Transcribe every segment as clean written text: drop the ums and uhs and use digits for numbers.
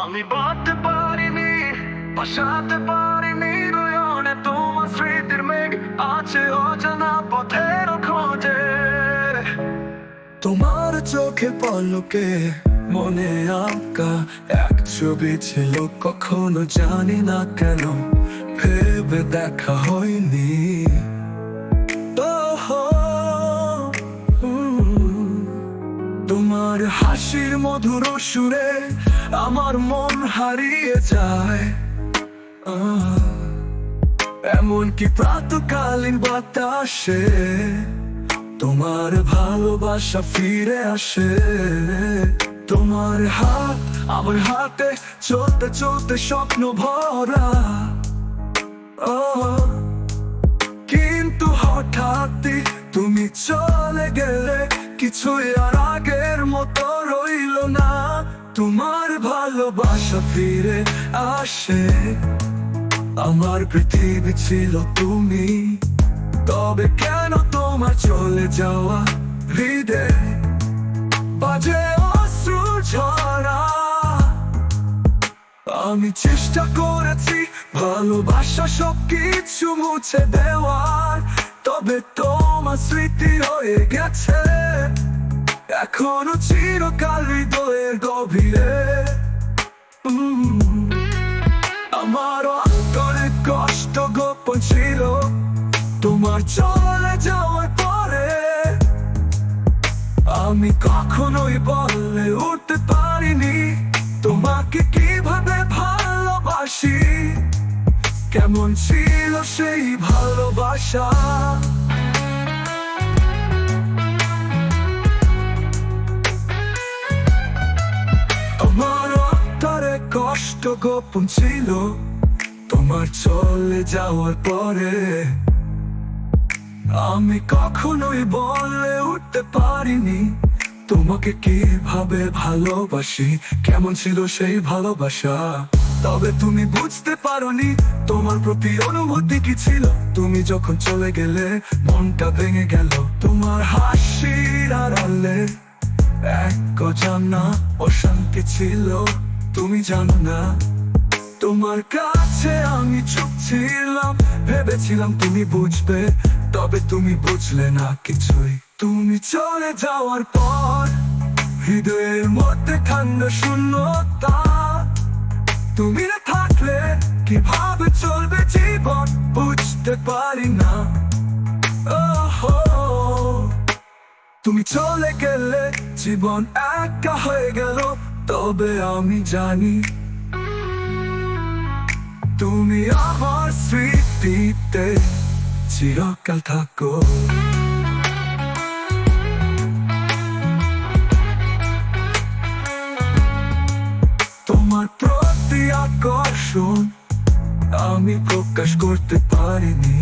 আমি বাঁধতে পারিনি, ভাসাতে পারিনি নয়নে তোমার স্মৃতির মেঘ আছে অজানা পথের খোঁজে। তোমার চোখে পলকে মনে আঁকা এক ছবি ছিল, কখনো জানি না কেন ভেবে দেখা হয়নি। তোমার হাসির মধুর সুরে আমার মন হারিয়ে যায়, এমনকি প্রাতকালীন বাতাসে তোমার ভালোবাসা ফিরে আসে। তোমার হাত আমার হাতে, চলতে চলতে স্বপ্ন ভরা, কিন্তু হঠাৎই তুমি চলে গেলে, কিছুই আর আগের মতো রইল না। তোমার ভালোবাসা ফিরে আসে, আমার পৃথিবী ছিল তুমি, তবে কেন তোমার চলে যাওয়া হৃদয়ে বাজে অশ্রু ঝরা। আমি চেষ্টা করেছি ভালোবাসা সবকিছু মুছে দেওয়ার, তবে তোমার স্মৃতি রয়ে গেছে এখনো চিরকাল হৃদয়ের গভীরে। আমার অন্তরে কষ্ট গোপন ছিল তোমার চলে যাওয়ার পরে, আমি কখনোই বলে উঠতে পারিনি তোমাকে কিভাবে ভালোবাসি। কেমন ছিল সেই ভালোবাসা, আমার অন্তরে কষ্ট গোপন ছিল তোমার চলে যাওয়ার পরে, আমি কখনোই বলে উঠতে পারিনি তোমাকে কিভাবে ভালোবাসি। কেমন ছিল সেই ভালোবাসা, তবে তুমি বুঝতে পারোনি তোমার প্রতি অনুভূতি কি ছিল। তুমি যখন চলে গেলে মনটা ভেঙে গেল, তোমার হাসির আড়ালে এক অজানা অশান্তি ছিল। তুমি জানো না, তোমার কাছে আমি চুপ ছিলাম, ভেবেছিলাম তুমি বুঝবে, তবে তুমি বুঝলে না কিছুই। তুমি চলে যাওয়ার পর হৃদয়ের মধ্যে ঠান্ডা শূন্যতা, তুমি না থাকলে কিভাবে চলবে জীবন বুঝতে পারি না। তুমি চলে গেলে জীবন একা হয়ে গেল, তবে আমি জানি তুমি আমার স্মৃতিতে চিরকাল থাকো। তোমার প্রতি আকর্ষণ আমি প্রকাশ করতে পারিনি,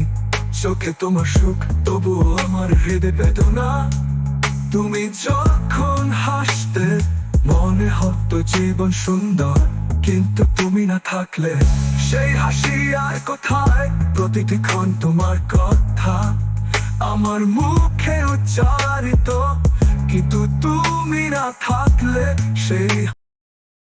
চোখে তোমার সুখ তবুও আমার হৃদয় বেদনা। তুমি যখন হাসতে মনে হতো জীবন সুন্দর, কিন্তু তুমি না থাকলে সেই হাসি আর কোথায়। প্রতিটি ক্ষণ তোমার কথা আমার মুখে উচ্চারিত, কিন্তু তুমি না থাকলে সেই